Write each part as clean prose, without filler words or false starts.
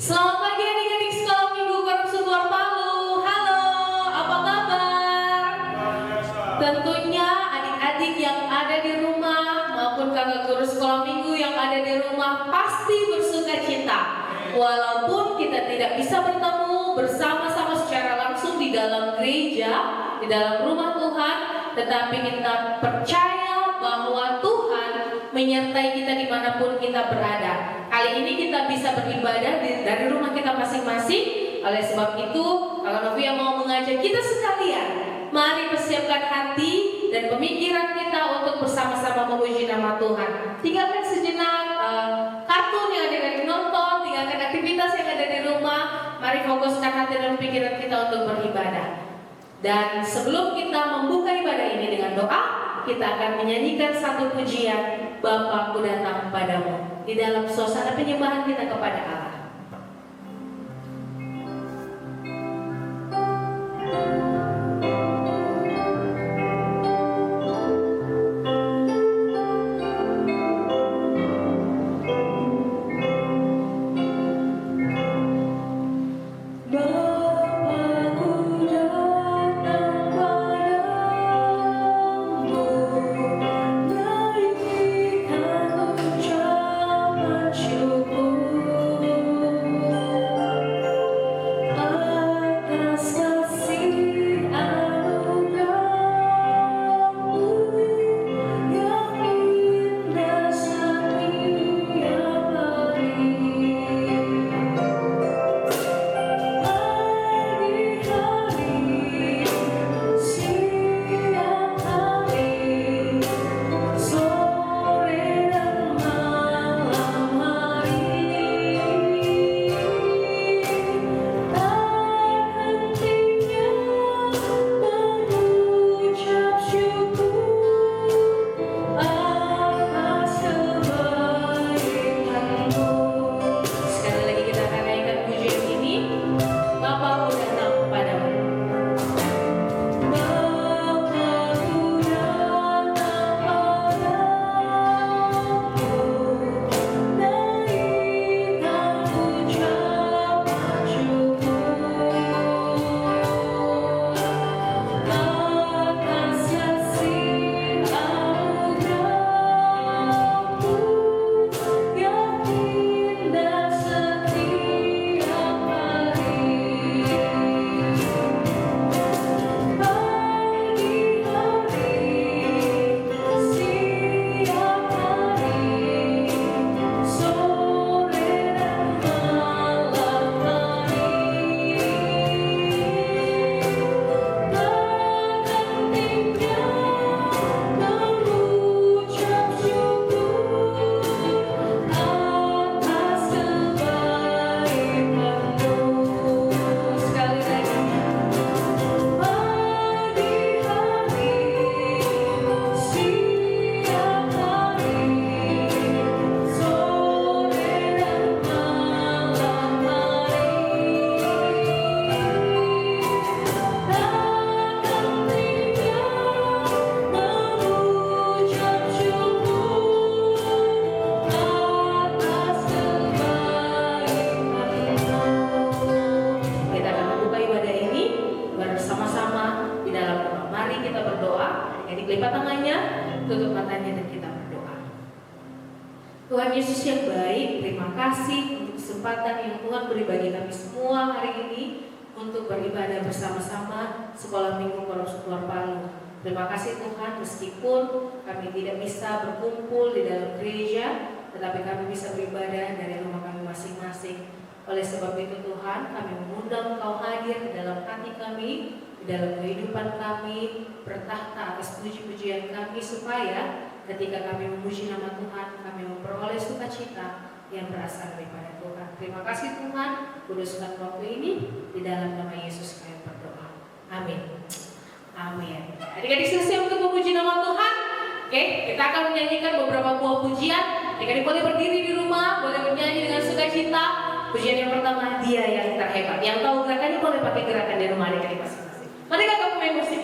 Selamat pagi adik-adik sekolah minggu Korupsi Luar Palu. Halo, apa kabar? Tentunya adik-adik yang ada di rumah maupun kakak guru sekolah minggu yang ada di rumah pasti bersuka cita. Walaupun kita tidak bisa bertemu bersama-sama secara langsung di dalam gereja, di dalam rumah Tuhan, tetapi kita percaya bahwa Tuhan menyertai kita dimanapun kita berada. Kali ini kita bisa beribadah dari rumah kita masing-masing. Oleh sebab itu, Kakak Novia mau mengajak kita sekalian, mari persiapkan hati dan pemikiran kita untuk bersama-sama memuji nama Tuhan. Tinggalkan sejenak kartun yang adik-adik nonton, tinggalkan aktivitas yang ada di rumah. Mari fokuskan hati dan pikiran kita untuk beribadah. Dan sebelum kita membuka ibadah ini dengan doa, kita akan menyanyikan satu pujian, Bapa, Ku Datang Padamu, di dalam suasana penyembahan kita kepada Allah. Tuhan Yesus yang baik, terima kasih untuk kesempatan yang Tuhan beri bagi kami semua hari ini untuk beribadah bersama-sama Sekolah Minggu Korupsi Luar Palu. Terima kasih Tuhan, meskipun kami tidak bisa berkumpul di dalam gereja, tetapi kami bisa beribadah dari rumah kami masing-masing. Oleh sebab itu Tuhan, kami mengundang Engkau hadir di dalam hati kami, di dalam kehidupan kami, bertahta atas puji-pujian kami, supaya ketika kami memuji nama Tuhan, kami memperoleh sukacita yang berasal daripada Tuhan. Terima kasih Tuhan, kuduskan waktu ini, di dalam nama Yesus kami berdoa. Amin. Amin. Adik-adik siap untuk memuji nama Tuhan? Oke, kita akan menyanyikan beberapa buah pujian. Adik-adik boleh berdiri di rumah, boleh bernyanyi dengan sukacita. Pujian yang pertama, Dia yang terhebat. Yang tahu gerakannya boleh pakai gerakan di rumah adik-adik masing-masing. Mari kakak pemain musik.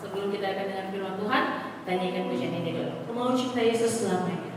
Sebelum kita akan dengar firman Tuhan, tanyakan pujian ini dulu. Aku mau cinta Yesus selamanya.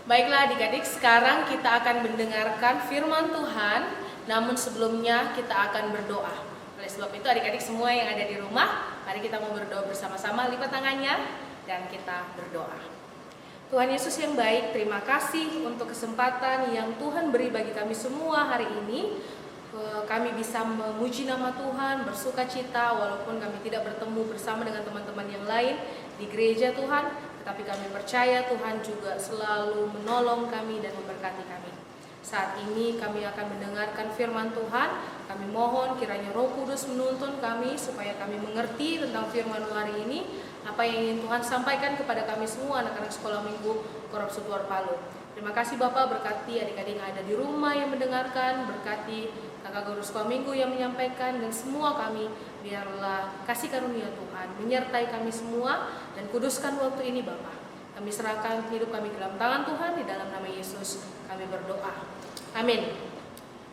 Baiklah adik-adik, sekarang kita akan mendengarkan firman Tuhan. Namun sebelumnya kita akan berdoa. Oleh sebab itu adik-adik semua yang ada di rumah, mari kita mau berdoa bersama-sama. Lipat tangannya dan kita berdoa. Tuhan Yesus yang baik, terima kasih untuk kesempatan yang Tuhan beri bagi kami semua hari ini. Kami bisa memuji nama Tuhan, bersuka cita walaupun kami tidak bertemu bersama dengan teman-teman yang lain di gereja Tuhan. Tapi kami percaya Tuhan juga selalu menolong kami dan memberkati kami. Saat ini kami akan mendengarkan firman Tuhan. Kami mohon kiranya Roh Kudus menuntun kami supaya kami mengerti tentang firman hari ini, apa yang ingin Tuhan sampaikan kepada kami semua anak-anak sekolah minggu Korab Sutuar Palu. Terima kasih Bapak, berkati adik-adik yang ada di rumah yang mendengarkan, berkati kakak guru sekolah minggu yang menyampaikan, dan semua kami. Biarlah kasih karunia Tuhan menyertai kami semua dan kuduskan waktu ini Bapa. Kami serahkan hidup kami ke dalam tangan Tuhan, di dalam nama Yesus kami berdoa. Amin.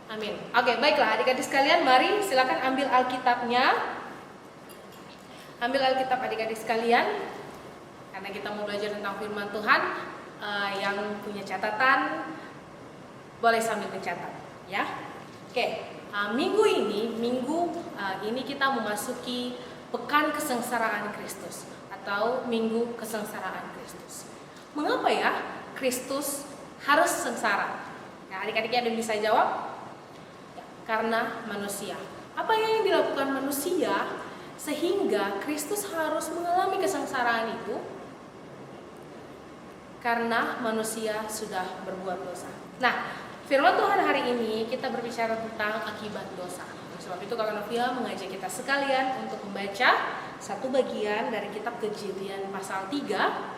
Amin. Oke, baiklah adik-adik sekalian, mari silakan ambil Alkitabnya. Ambil Alkitab adik-adik sekalian, karena kita mau belajar tentang firman Tuhan. Yang punya catatan boleh sambil mencatat, ya. Oke. Minggu ini kita memasuki pekan kesengsaraan Kristus atau minggu kesengsaraan Kristus. Mengapa ya Kristus harus sengsara? Nah, adik-adiknya ada yang bisa jawab? Ya, karena manusia. Apa yang dilakukan manusia sehingga Kristus harus mengalami kesengsaraan itu karena manusia sudah berbuat dosa. Nah, firman Tuhan hari ini kita berbicara tentang akibat dosa. Oleh sebab itu Kakak Novia mengajak kita sekalian untuk membaca satu bagian dari kitab Kejadian pasal 3.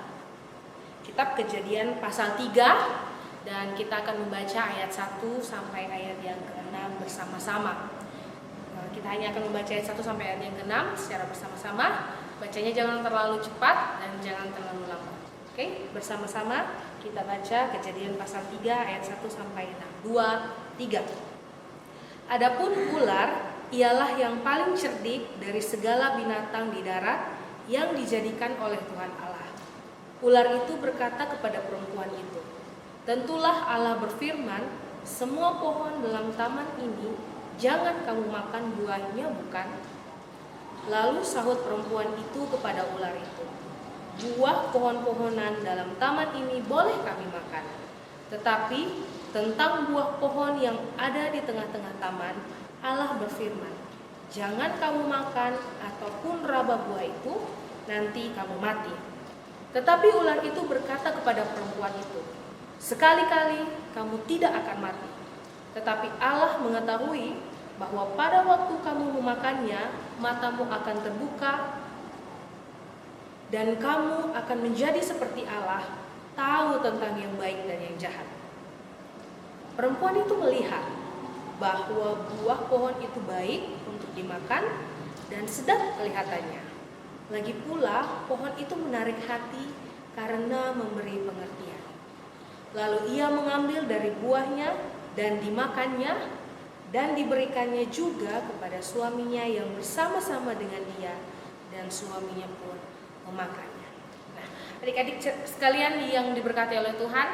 Kitab Kejadian pasal 3, dan kita akan membaca ayat 1 sampai ayat yang ke-6 bersama-sama. Kita hanya akan membaca ayat 1 sampai ayat yang ke-6 secara bersama-sama. Bacanya jangan terlalu cepat dan jangan terlalu lambat. Oke, bersama-sama kita baca Kejadian pasal 3 ayat 1 sampai 6. 2, 3. Adapun ular ialah yang paling cerdik dari segala binatang di darat yang dijadikan oleh Tuhan Allah. Ular itu berkata kepada perempuan itu, "Tentulah Allah berfirman, semua pohon dalam taman ini jangan kamu makan buahnya, bukan?" Lalu sahut perempuan itu kepada ular itu, "Buah pohon-pohonan dalam taman ini boleh kami makan. Tetapi tentang buah pohon yang ada di tengah-tengah taman, Allah berfirman, jangan kamu makan ataupun raba buah itu, nanti kamu mati." Tetapi ular itu berkata kepada perempuan itu, "Sekali-kali kamu tidak akan mati. Tetapi Allah mengetahui bahwa pada waktu kamu memakannya, matamu akan terbuka dan kamu akan menjadi seperti Allah, tahu tentang yang baik dan yang jahat." Perempuan itu melihat bahwa buah pohon itu baik untuk dimakan dan sedap kelihatannya. Lagi pula pohon itu menarik hati karena memberi pengertian. Lalu ia mengambil dari buahnya dan dimakannya, dan diberikannya juga kepada suaminya yang bersama-sama dengan dia, dan suaminya pun memakannya. Nah, adik-adik sekalian yang diberkati oleh Tuhan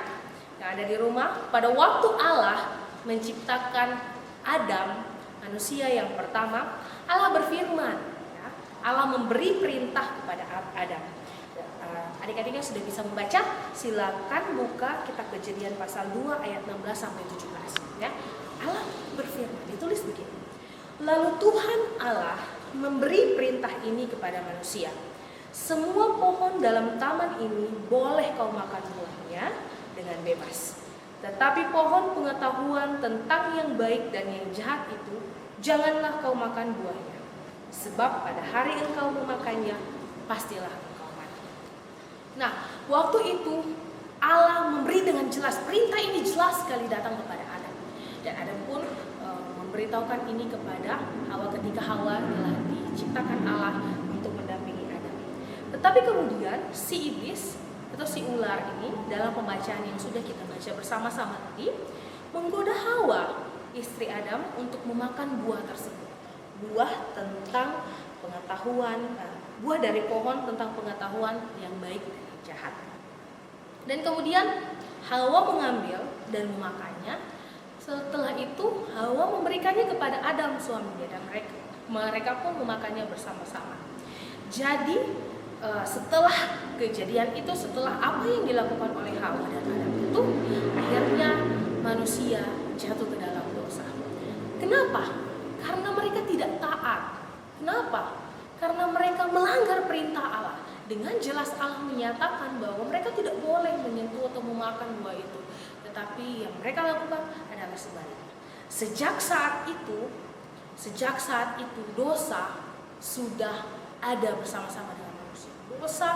yang ada di rumah, pada waktu Allah menciptakan Adam, manusia yang pertama, Allah berfirman, ya, Allah memberi perintah kepada Adam. Adik-adik yang sudah bisa membaca, silakan buka kitab Kejadian pasal 2 ayat 16 sampai 17, ya. Allah berfirman, ditulis begini. Lalu Tuhan Allah memberi perintah ini kepada manusia. Semua pohon dalam taman ini boleh kau makan buahnya dengan bebas. Tetapi pohon pengetahuan tentang yang baik dan yang jahat itu, janganlah kau makan buahnya. Sebab pada hari engkau memakannya, pastilah engkau mati. Nah, waktu itu Allah memberi dengan jelas, perintah ini jelas sekali datang kepada Adam. Dan Adam pun memberitahukan ini kepada Hawa ketika Hawa telah diciptakan Allah untuk mendampingi Adam. Tetapi kemudian si iblis atau si ular ini dalam pembacaan yang sudah kita baca bersama-sama tadi menggoda Hawa, istri Adam, untuk memakan buah tersebut. Buah tentang pengetahuan, buah dari pohon tentang pengetahuan yang baik dan yang jahat. Dan kemudian Hawa mengambil dan memakannya. Setelah itu Hawa memberikannya kepada Adam suaminya, dan mereka pun memakannya bersama-sama. Jadi setelah kejadian itu, setelah apa yang dilakukan oleh Hawa dan Adam itu, akhirnya manusia jatuh ke dalam dosa. Kenapa? Karena mereka tidak taat. Kenapa? Karena mereka melanggar perintah Allah. Dengan jelas Allah menyatakan bahwa mereka tidak boleh menyentuh atau memakan buah itu. Tetapi yang mereka lakukan adalah sebaliknya. Sejak saat itu dosa sudah ada bersama-sama dengan manusia. Dosa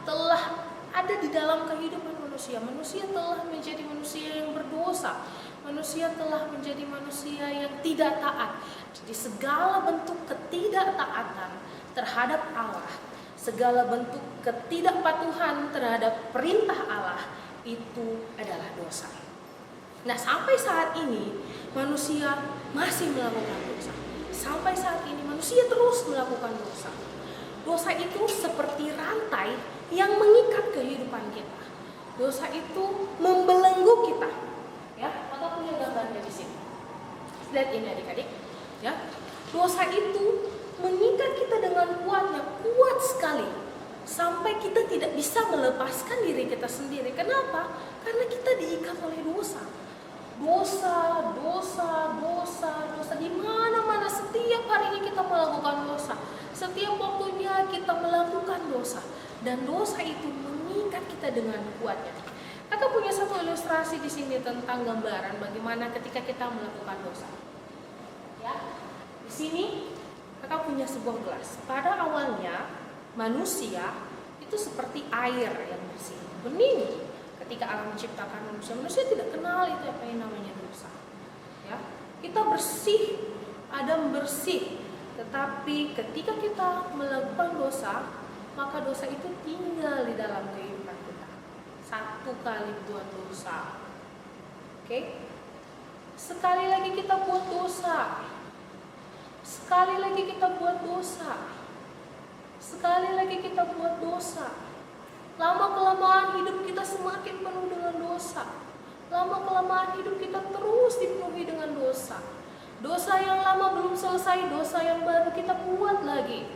telah ada di dalam kehidupan manusia. Manusia telah menjadi manusia yang berdosa. Manusia telah menjadi manusia yang tidak taat. Jadi segala bentuk ketidaktaatan terhadap Allah, segala bentuk ketidakpatuhan terhadap perintah Allah itu adalah dosa. Nah, sampai saat ini manusia masih melakukan dosa. Sampai saat ini manusia terus melakukan dosa. Dosa itu seperti rantai yang mengikat kehidupan kita. Dosa itu membelenggu kita. Ya, maka punya gambarnya di sini. Lihat ini adik-adik. Ya, dosa itu mengikat kita dengan kuatnya, kuat sekali. Sampai kita tidak bisa melepaskan diri kita sendiri. Kenapa? Karena kita diikat oleh dosa. dosa, dosa, dosa, dosa. Di mana-mana setiap hari ini kita melakukan dosa. Setiap waktunya kita melakukan dosa. Dan dosa itu mengikat kita dengan kuatnya. Kakak punya satu ilustrasi di sini tentang gambaran bagaimana ketika kita melakukan dosa. Ya, di sini kakak punya sebuah gelas. Pada awalnya manusia itu seperti air yang bersih, bening. Ketika Allah menciptakan manusia, manusia tidak kenal itu apa yang namanya dosa. Ya, kita bersih, Adam bersih. Tetapi ketika kita melakukan dosa, maka dosa itu tinggal di dalam kehidupan kita. Satu kali buat dosa, oke? Sekali lagi kita buat dosa. Sekali lagi kita buat dosa. Sekali lagi kita buat dosa. Lama-kelamaan hidup kita semakin penuh dengan dosa. Lama-kelamaan hidup kita terus dipenuhi dengan dosa. Dosa yang lama belum selesai, dosa yang baru kita buat lagi.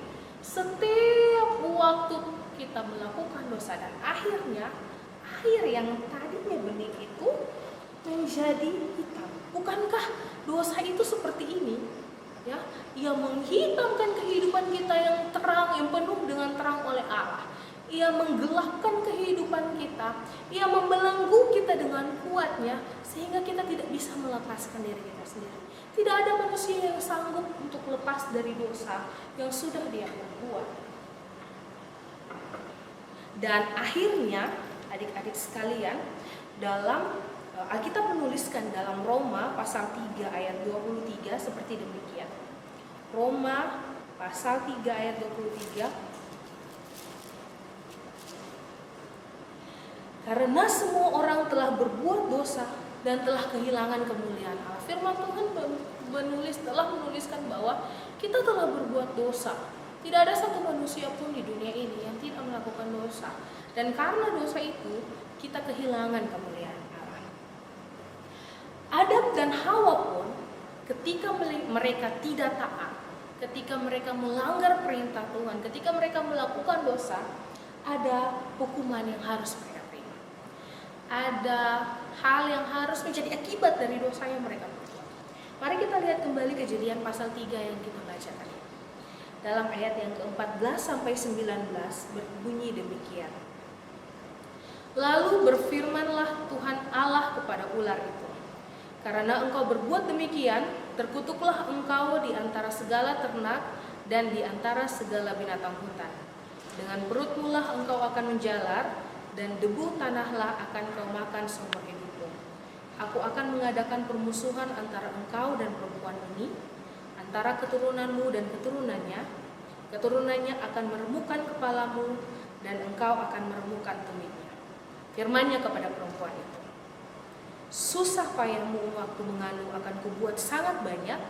Setiap waktu kita melakukan dosa dan akhirnya air yang tadinya bening itu menjadi hitam. Bukankah dosa itu seperti ini? Ya, ia menghitamkan kehidupan kita yang terang, yang penuh dengan terang oleh Allah. Ia menggelapkan kehidupan kita. Ia membelenggu kita dengan kuatnya sehingga kita tidak bisa melepaskan diri kita sendiri. Tidak ada manusia yang sanggup untuk lepas dari dosa yang sudah dia perbuat. Dan akhirnya adik-adik sekalian, dalam Alkitab menuliskan dalam Roma pasal 3 ayat 23 seperti demikian. Roma pasal 3 ayat 23. Karena semua orang telah berbuat dosa dan telah kehilangan kemuliaan Allah. Firman Tuhan telah menuliskan bahwa kita telah berbuat dosa. Tidak ada satu manusia pun di dunia ini yang tidak melakukan dosa. Dan karena dosa itu, kita kehilangan kemuliaan Allah. Adam dan Hawa pun ketika mereka tidak taat, ketika mereka melanggar perintah Tuhan, ketika mereka melakukan dosa, ada hukuman yang harus mereka. Ada hal yang harus menjadi akibat dari dosa yang mereka perbuat. Mari kita lihat kembali Kejadian pasal 3 yang kita baca tadi. Dalam ayat yang ke-14 sampai 19 berbunyi demikian. Lalu berfirmanlah Tuhan Allah kepada ular itu, karena engkau berbuat demikian, terkutuklah engkau di antara segala ternak dan di antara segala binatang hutan. Dengan perutmu lah engkau akan menjalar, dan debu tanahlah akan kau makan seumur hidupmu. Aku akan mengadakan permusuhan antara engkau dan perempuan ini, antara keturunanmu dan keturunannya. Keturunannya akan meremukkan kepalamu, dan engkau akan meremukkan tumitnya. Firman-Nya kepada perempuan itu, susah payahmu waktu mengandung akan kubuat sangat banyak,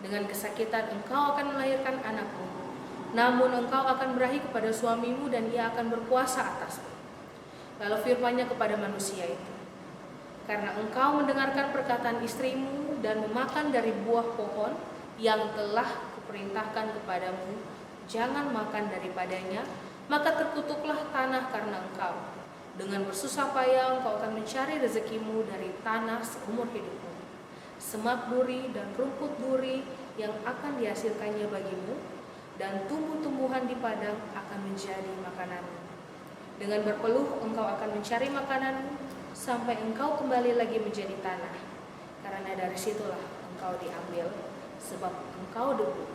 dengan kesakitan engkau akan melahirkan anakmu. Namun engkau akan berahi kepada suamimu, dan ia akan berkuasa atasmu. Lalu firman-Nya kepada manusia itu, karena engkau mendengarkan perkataan istrimu dan memakan dari buah pohon yang telah kuperintahkan kepadamu, jangan makan daripadanya, maka terkutuklah tanah karena engkau. Dengan bersusah payah engkau akan mencari rezekimu dari tanah seumur hidupmu. Semak duri dan rumput duri yang akan dihasilkannya bagimu, dan tumbuh-tumbuhan di padang akan menjadi makananmu. Dengan berpeluh engkau akan mencari makananmu sampai engkau kembali lagi menjadi tanah, karena dari situlah engkau diambil, sebab engkau debu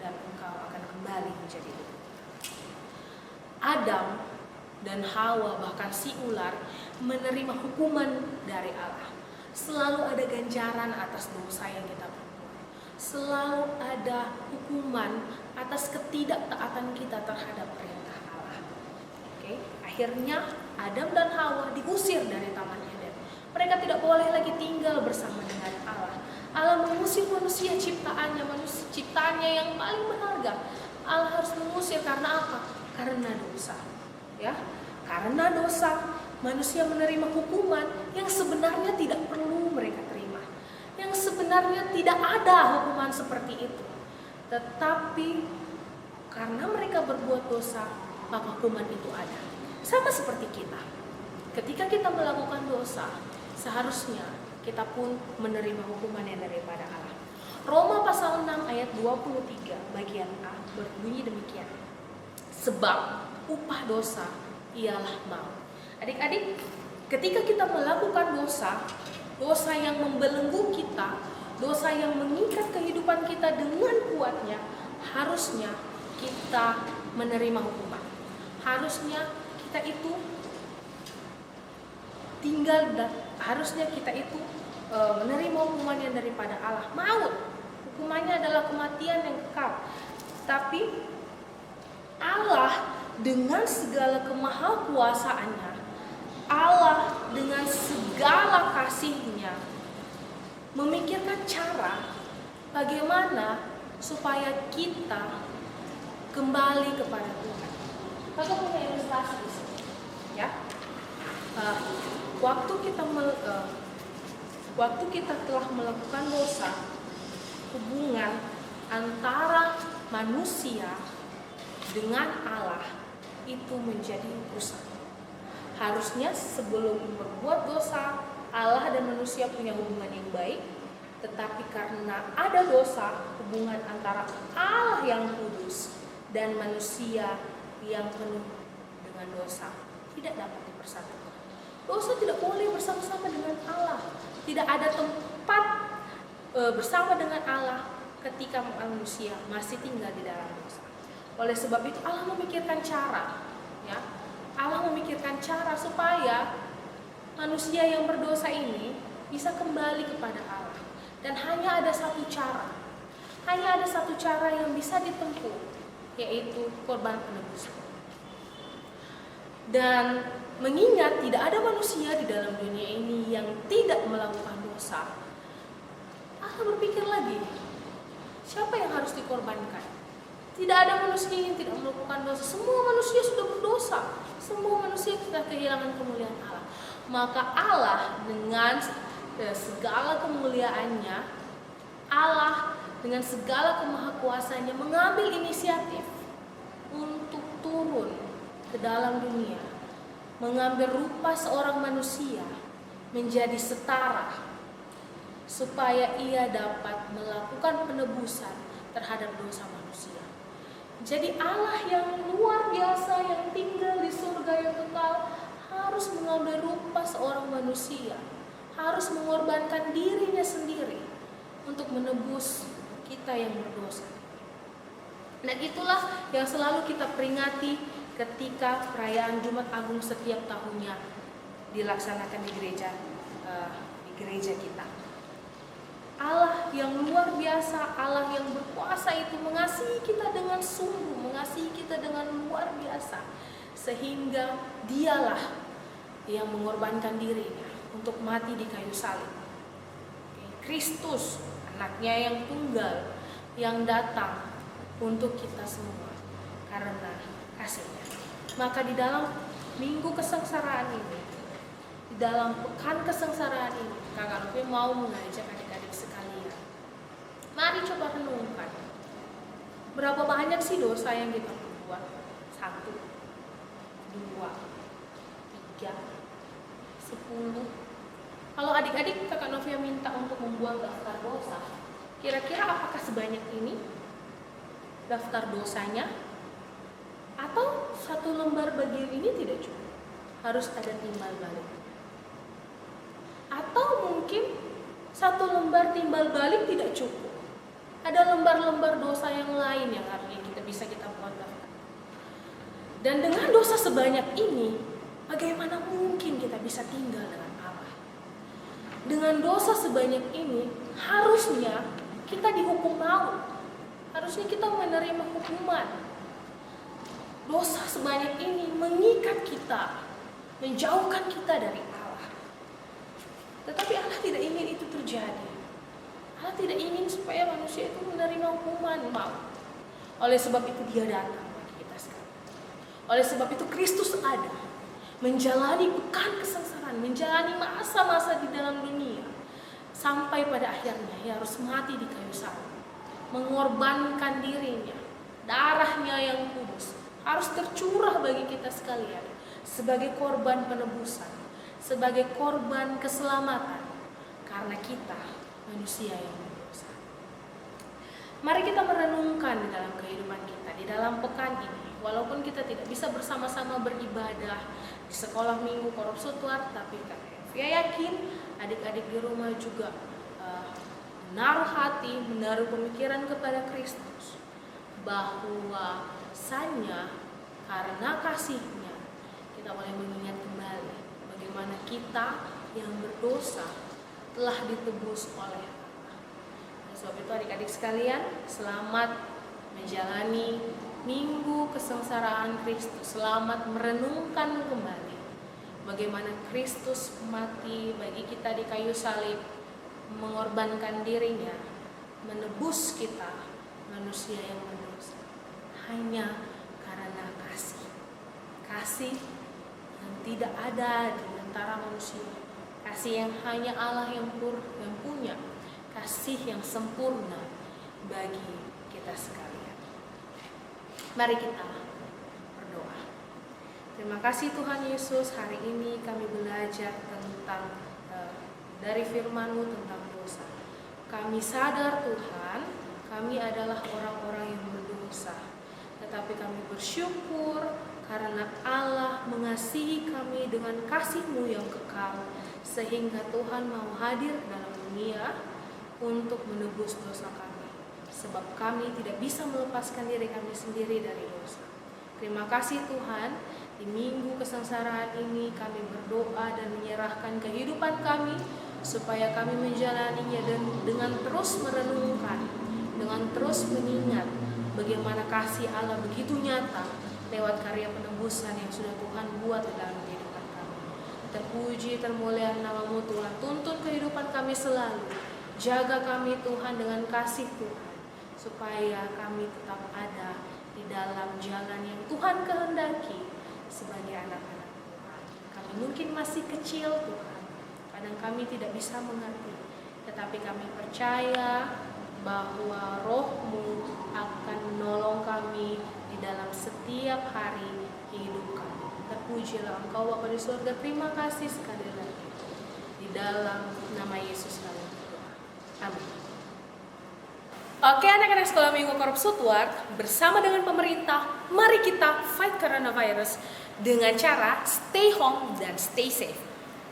dan engkau akan kembali menjadi debu. Adam dan Hawa, bahkan si ular, menerima hukuman dari Allah. Selalu ada ganjaran atas dosa yang kita perbuat. Selalu ada hukuman atas ketidaktaatan kita terhadap perintah Allah. Oke? Akhirnya Adam dan Hawa diusir dari Taman Eden. Mereka tidak boleh lagi tinggal bersama dengan Allah. Allah mengusir manusia ciptaannya yang paling berharga. Allah harus mengusir karena apa? Karena dosa. Ya, karena dosa manusia menerima hukuman yang sebenarnya tidak perlu mereka terima. Yang sebenarnya tidak ada hukuman seperti itu. Tetapi karena mereka berbuat dosa, maka hukuman itu ada. Sama seperti kita. Ketika kita melakukan dosa, seharusnya kita pun menerima hukuman yang daripada Allah. Roma pasal 6 ayat 23 bagian A berbunyi demikian. Sebab upah dosa ialah maut. Adik-adik, ketika kita melakukan dosa, dosa yang membelenggu kita, dosa yang mengikat kehidupan kita dengan kuatnya, harusnya kita menerima hukuman. Harusnya kita itu harusnya kita itu menerima hukuman yang daripada Allah. Maut, hukumannya adalah kematian yang kekal. Tapi Allah dengan segala kemahakuasaannya, Allah dengan segala kasihnya memikirkan cara bagaimana supaya kita kembali kepada Tuhan. Kakak punya ilustrasi di sini, ya. Waktu kita telah melakukan dosa, hubungan antara manusia dengan Allah itu menjadi rusak. Harusnya sebelum berbuat dosa, Allah dan manusia punya hubungan yang baik, tetapi karena ada dosa, hubungan antara Allah yang kudus dan manusia yang penuh dengan dosa tidak dapat dipersatukan. Dosa tidak boleh bersama-sama dengan Allah. Tidak ada tempat bersama dengan Allah ketika manusia masih tinggal di dalam dosa. Oleh sebab itu Allah memikirkan cara, ya. Allah memikirkan cara supaya manusia yang berdosa ini bisa kembali kepada Allah. Dan hanya ada satu cara. Hanya ada satu cara yang bisa ditempuh, yaitu korban penebus. Dan mengingat tidak ada manusia di dalam dunia ini yang tidak melakukan dosa, Allah berpikir lagi, siapa yang harus dikorbankan? Tidak ada manusia yang tidak melakukan dosa. Semua manusia sudah berdosa. Semua manusia sudah kehilangan kemuliaan Allah. Maka Allah dengan segala kemuliaannya, Allah dengan segala kemahakuasaannya mengambil inisiatif untuk turun ke dalam dunia, mengambil rupa seorang manusia menjadi setara supaya ia dapat melakukan penebusan terhadap dosa manusia. Jadi Allah yang luar biasa yang tinggal di surga yang kekal harus mengambil rupa seorang manusia, harus mengorbankan dirinya sendiri untuk menebus kita yang berdosa. Nah, itulah yang selalu kita peringati ketika perayaan Jumat Agung setiap tahunnya dilaksanakan di gereja kita. Allah yang luar biasa, Allah yang berkuasa itu mengasihi kita dengan sungguh, mengasihi kita dengan luar biasa, sehingga Dialah yang mengorbankan dirinya untuk mati di kayu salib. Kristus, anaknya yang tunggal, yang datang untuk kita semua karena kasihnya. Maka di dalam minggu kesengsaraan ini, di dalam pekan kesengsaraan ini, Kakak Novi mau mengajak adik-adik sekalian, mari coba renungkan, berapa banyak sih dosa yang kita perbuat? 1, 2, 3, 10. Kalau adik-adik Kakak Novia minta untuk membuang daftar dosa, kira-kira apakah sebanyak ini daftar dosanya? Atau 1 lembar bagian ini tidak cukup, harus ada timbal balik? Atau mungkin 1 lembar timbal balik tidak cukup, ada lembar-lembar dosa yang lain yang harusnya kita buat daftar. Dan dengan dosa sebanyak ini, bagaimana mungkin kita bisa tinggal dengan Allah? Dengan dosa sebanyak ini, harusnya kita dihukum maut, harusnya kita menerima hukuman. Dosa sebanyak ini mengikat kita, menjauhkan kita dari Allah. Tetapi Allah tidak ingin itu terjadi. Allah tidak ingin supaya manusia itu menerima hukuman maut. Oleh sebab itu Dia datang bagi kita sekarang. Oleh sebab itu Kristus ada, menjalani pekan kesengsaraan, menjalani masa-masa di dalam dunia, sampai pada akhirnya Ia harus mati di kayu salib, mengorbankan dirinya, darahnya yang kudus harus tercurah bagi kita sekalian sebagai korban penebusan, sebagai korban keselamatan. karena kita manusia yang berdosa. Mari kita merenungkan di dalam kehidupan kita, di dalam pekan ini. Walaupun kita tidak bisa bersama-sama beribadah di sekolah minggu Korop Sutwar, tapi saya yakin adik-adik di rumah juga menaruh hati, menaruh pemikiran kepada Kristus, bahwasanya karena kasih-Nya kita boleh mengingat kembali bagaimana kita yang berdosa telah ditebus oleh Allah. Oleh sebab itu adik-adik sekalian, selamat menjalani minggu kesengsaraan Kristus. Selamat merenungkan kembali bagaimana Kristus mati bagi kita di kayu salib, mengorbankan dirinya, menebus kita manusia yang berdosa hanya karena kasih. Kasih yang tidak ada di antara manusia, kasih yang hanya Allah yang punya, kasih yang sempurna bagi kita sekalian. Mari kita berdoa. Terima kasih Tuhan Yesus, hari ini kami belajar tentang dari firman-Mu tentang dosa. Kami sadar Tuhan, kami adalah orang-orang yang berdosa, tetapi kami bersyukur karena Allah mengasihi kami dengan kasih-Mu yang kekal, sehingga Tuhan mau hadir dalam dunia untuk menebus dosa kami, sebab kami tidak bisa melepaskan diri kami sendiri dari dosa. Terima kasih Tuhan, di minggu kesengsaraan ini kami berdoa dan menyerahkan kehidupan kami, supaya kami menjalaninya dan dengan terus merenungkan, dengan terus mengingat bagaimana kasih Allah begitu nyata lewat karya penebusan yang sudah Tuhan buat dalam kehidupan kami. Terpuji, termulia nama-Mu Tuhan. Tuntun kehidupan kami selalu. Jaga kami Tuhan dengan kasih Tuhan, supaya kami tetap ada di dalam jalan yang Tuhan kehendaki sebagai anak-anak Tuhan. Kami mungkin masih kecil Tuhan, kadang kami tidak bisa mengerti, tetapi kami percaya bahwa Roh-Mu akan menolong kami di dalam setiap hari hidup kami. Terpujilah Engkau Bapa di surga. Terima kasih sekali lagi. Di dalam nama Yesus kami berdoa. Amin. Oke, anak-anak sekolah minggu Korop Sutwar, bersama dengan pemerintah, mari kita fight coronavirus dengan cara stay home dan stay safe.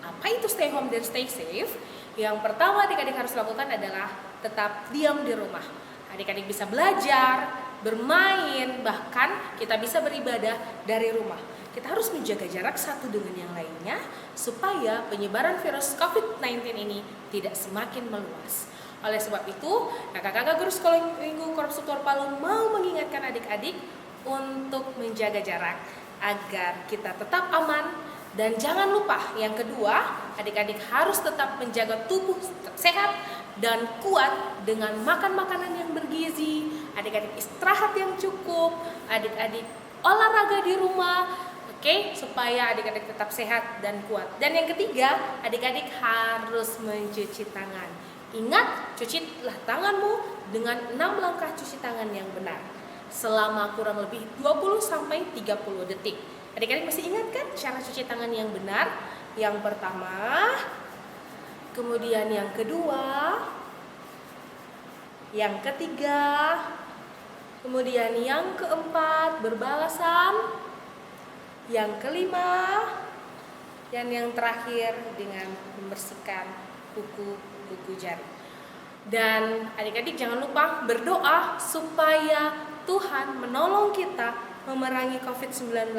Apa itu stay home dan stay safe? Yang pertama adik-adik harus lakukan adalah tetap diam di rumah. Adik-adik bisa belajar, bermain, bahkan kita bisa beribadah dari rumah. Kita harus menjaga jarak satu dengan yang lainnya supaya penyebaran virus COVID-19 ini tidak semakin meluas. Oleh sebab itu, kakak-kakak guru sekolah minggu Korop Sutwar Palu mau mengingatkan adik-adik untuk menjaga jarak agar kita tetap aman. Dan jangan lupa, yang kedua, adik-adik harus tetap menjaga tubuh sehat dan kuat dengan makan makanan yang bergizi, adik-adik istirahat yang cukup, adik-adik olahraga di rumah, oke, supaya adik-adik tetap sehat dan kuat. Dan yang ketiga, adik-adik harus mencuci tangan. Ingat, cucilah tanganmu dengan 6 langkah cuci tangan yang benar selama kurang lebih 20-30 detik. Adik-adik masih ingat kan cara cuci tangan yang benar? Yang pertama, kemudian yang kedua, yang ketiga, kemudian yang keempat berbalasan, yang kelima, dan yang terakhir dengan membersihkan kuku jari. Dan adik-adik jangan lupa berdoa supaya Tuhan menolong kita memerangi COVID-19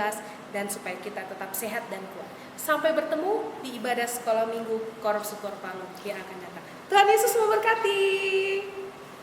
dan supaya kita tetap sehat dan kuat. Sampai bertemu di ibadah sekolah minggu Korop Sutwar Palu yang akan datang. Tuhan Yesus memberkati.